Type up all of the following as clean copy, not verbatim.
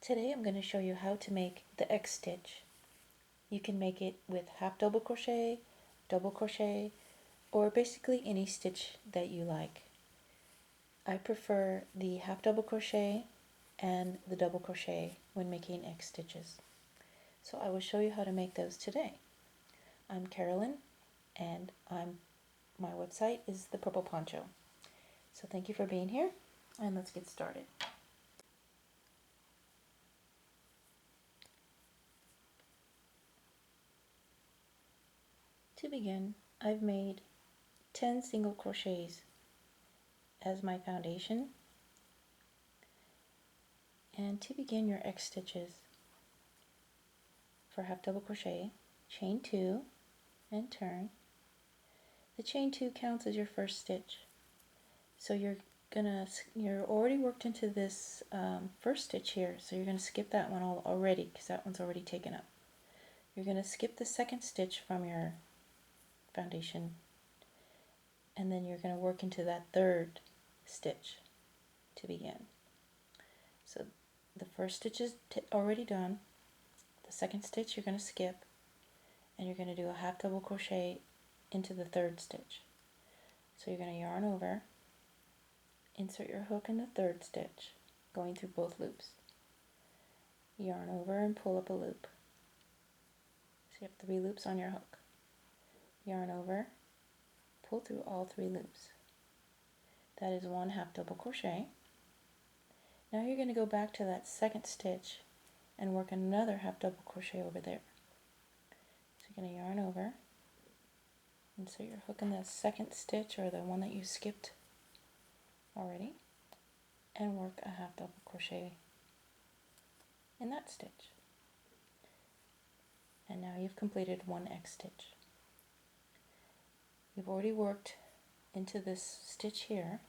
Today I'm going to show you how to make the X stitch. You can make it with half double crochet, or basically any stitch that you like. I prefer the half double crochet and the double crochet when making X stitches. So I will show you how to make those today. I'm Carolyn and my website is the Purple Poncho. So thank you for being here and let's get started. To begin, I've made 10 single crochets as my foundation. And to begin your X stitches, for half double crochet, chain 2 and turn. The chain 2 counts as your first stitch. So you're already worked into this first stitch here, so you're gonna skip that one already because that one's already taken up. You're gonna skip the second stitch from your foundation, and then you're gonna work into that third stitch to begin. So the first stitch is already done. The second stitch you're going to skip, and you're going to do a half double crochet into the third stitch. So you're going to yarn over, insert your hook in the third stitch, going through both loops. Yarn over and pull up a loop. So you have 3 loops on your hook. Yarn over, pull through all 3 loops. That is 1 half double crochet. Now you're going to go back to that second stitch and work another half double crochet over there. So you're going to yarn over, insert your hook in the second stitch or the one that you skipped already, and work a half double crochet in that stitch. And now you've completed 1 X stitch. You've already worked into this stitch here,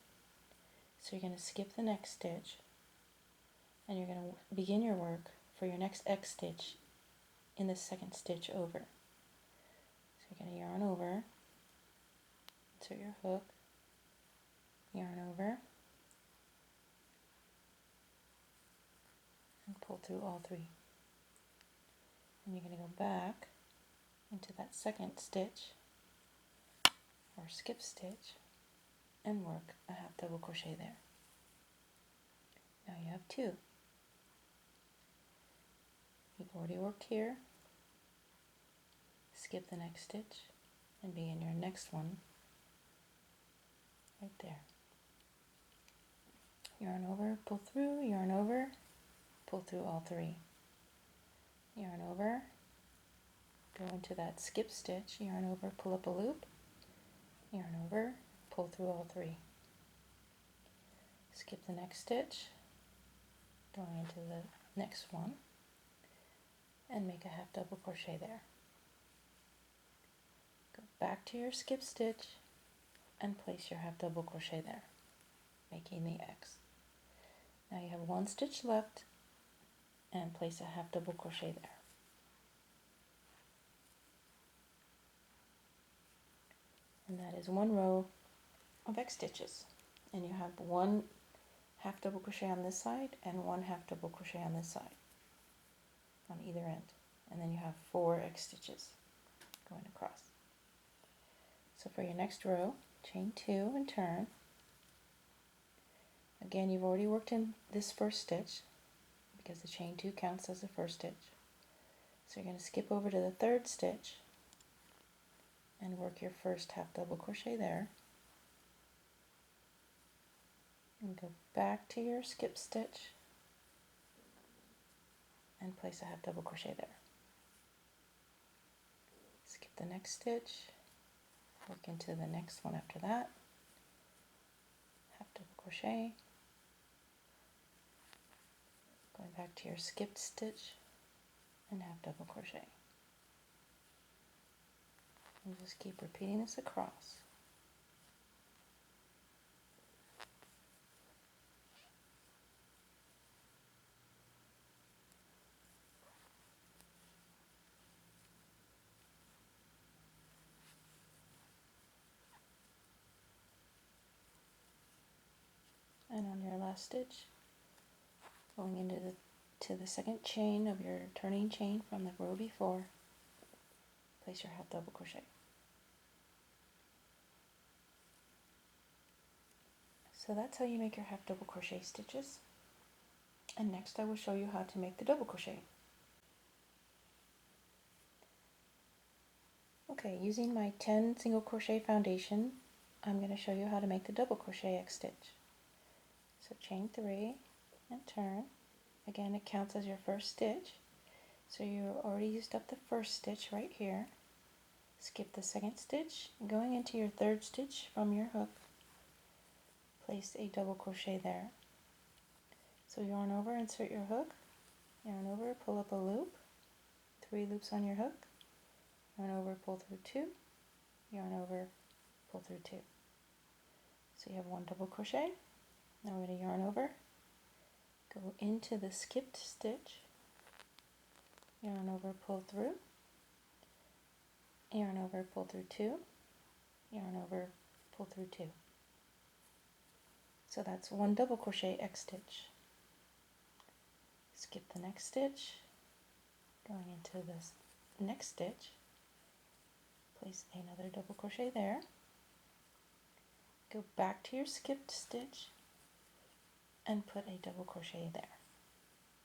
so you're going to skip the next stitch and you're going to begin your work for your next X stitch in the second stitch over. So you're going to yarn over, insert your hook, yarn over, and pull through all 3. And you're going to go back into that second stitch or skip stitch and work a half double crochet there. Now you have 2. You've already worked here, skip the next stitch and begin your next one right there. Yarn over, pull through, yarn over, pull through all 3. Yarn over, go into that skip stitch, yarn over, pull up a loop, yarn over, pull through all 3. Skip the next stitch, going into the next one, and make a half double crochet there. Go back to your skip stitch and place your half double crochet there, making the X. Now you have 1 stitch left and place a half double crochet there. And that is 1 row of X stitches. And you have 1 half double crochet on this side and 1 half double crochet on this side, on either end. And then you have 4 X stitches going across. So for your next row, chain 2 and turn. Again, you've already worked in this first stitch because the chain 2 counts as the first stitch. So you're going to skip over to the third stitch and work your first half double crochet there. And go back to your skip stitch and place a half double crochet there. Skip the next stitch, work into the next one after that, half double crochet, going back to your skipped stitch and half double crochet. And just keep repeating this across. And on your last stitch, going into the to the second chain of your turning chain from the row before, place your half double crochet. So that's how you make your half double crochet stitches. And next I will show you how to make the double crochet. Okay, using my 10 single crochet foundation, I'm going to show you how to make the double crochet X stitch. So chain 3 and turn. Again, it counts as your first stitch. So you already used up the first stitch right here. Skip the second stitch, going into your third stitch from your hook, place a double crochet there. So yarn over, insert your hook, yarn over, pull up a loop, 3 loops on your hook, yarn over, pull through 2, yarn over, pull through 2. So you have 1 double crochet. Now we're going to yarn over, go into the skipped stitch, yarn over, pull through, yarn over, pull through 2, yarn over, pull through 2. So that's 1 double crochet X stitch. Skip the next stitch, going into this next stitch, place another double crochet there, go back to your skipped stitch and put a double crochet there.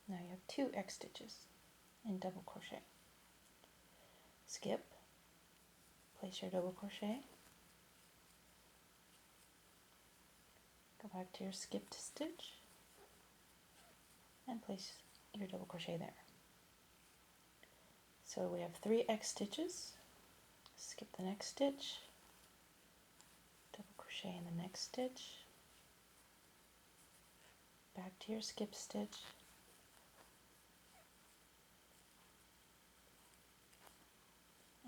Now you have 2 X stitches in double crochet. Skip, place your double crochet, go back to your skipped stitch and place your double crochet there. So we have 3 X stitches. Skip the next stitch, double crochet in the next stitch, back to your skip stitch,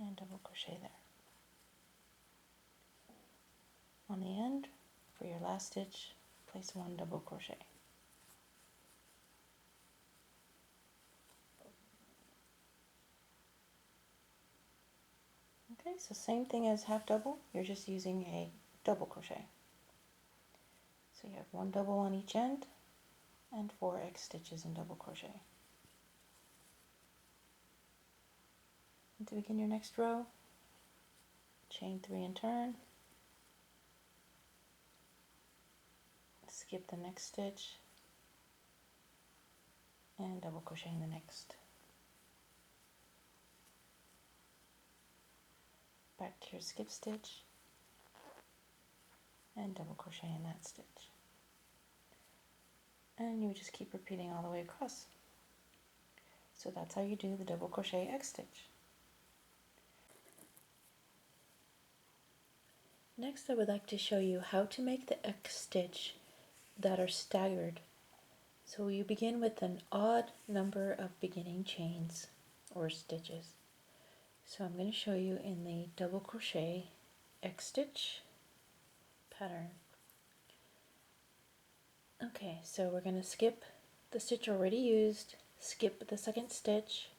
and double crochet there. On the end, for your last stitch, place 1 double crochet. Okay, so same thing as half double, you're just using a double crochet. So you have 1 double on each end and 4 X stitches in double crochet. And to begin your next row, chain 3 and turn, skip the next stitch, and double crochet in the next. Back to your skip stitch, and double crochet in that stitch. And you would just keep repeating all the way across. So that's how you do the double crochet X stitch. Next, I would like to show you how to make the X stitch that are staggered. So you begin with an odd number of beginning chains or stitches. So I'm going to show you in the double crochet X stitch pattern. Okay, so we're going to skip the stitch already used, skip the second stitch,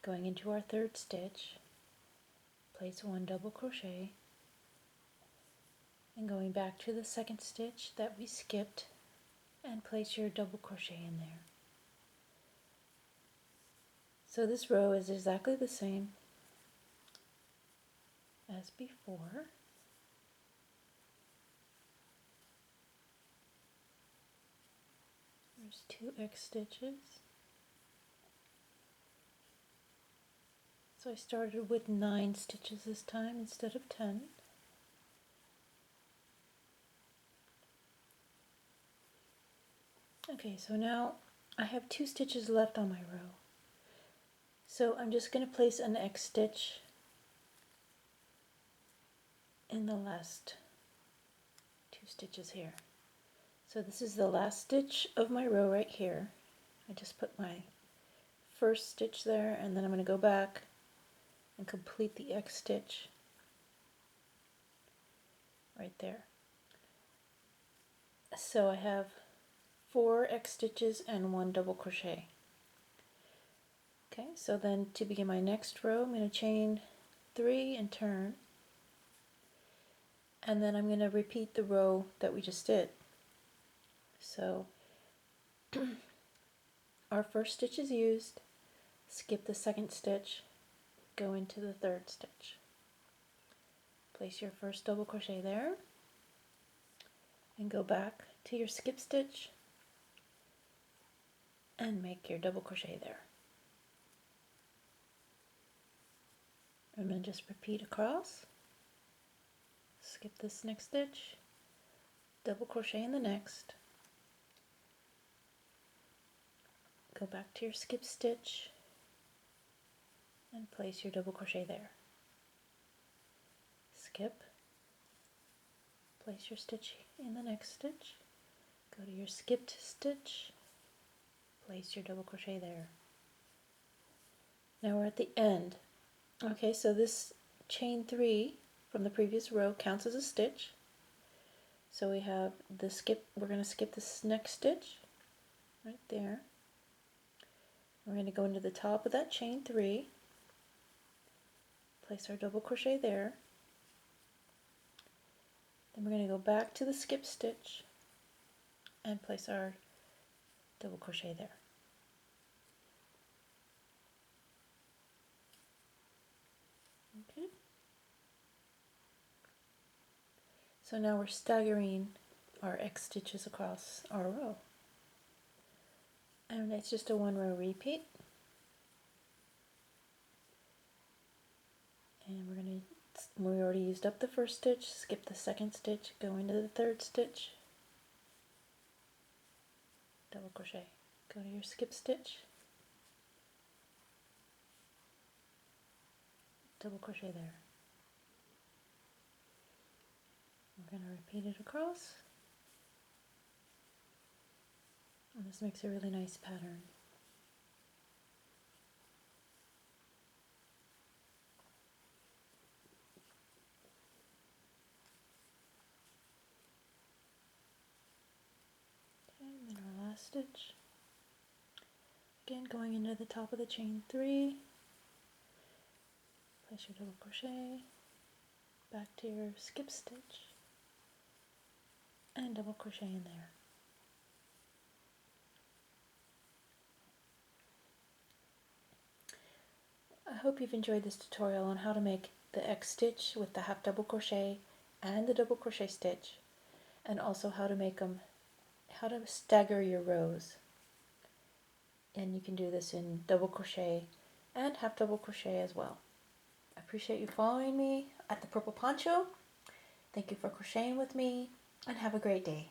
going into our third stitch, place 1 double crochet, and going back to the second stitch that we skipped and place your double crochet in there. So this row is exactly the same as before. There's 2 X stitches. So I started with 9 stitches this time instead of 10. Okay, so now I have 2 stitches left on my row. So I'm just going to place an X stitch in the last 2 stitches here. So this is the last stitch of my row right here. I just put my first stitch there, and then I'm going to go back and complete the X stitch right there. So I have 4 X stitches and 1 double crochet. Okay, so then to begin my next row, I'm going to chain 3 and turn, and then I'm going to repeat the row that we just did. So our first stitch is used, skip the second stitch, go into the third stitch. Place your first double crochet there and go back to your skip stitch and make your double crochet there. And then just repeat across, skip this next stitch, double crochet in the next, go back to your skip stitch and place your double crochet there. Skip, place your stitch in the next stitch, go to your skipped stitch, place your double crochet there. Now we're at the end. Okay, so this chain 3 from the previous row counts as a stitch. So we have the skip, we're going to skip this next stitch right there. We're going to go into the top of that chain 3, place our double crochet there. Then we're going to go back to the skip stitch and place our double crochet there. Okay. So now we're staggering our X stitches across our row. And it's just a 1 row repeat. And we already used up the first stitch, skip the second stitch, go into the third stitch, double crochet, go to your skip stitch, double crochet there. We're going to repeat it across, and this makes a really nice pattern. Okay, and then our last stitch. Again, going into the top of the chain 3, place your double crochet, back to your skip stitch, and double crochet in there. I hope you've enjoyed this tutorial on how to make the X stitch with the half double crochet and the double crochet stitch, and also how to stagger your rows. And you can do this in double crochet and half double crochet as well. I appreciate you following me at the Purple Poncho. Thank you for crocheting with me, and have a great day.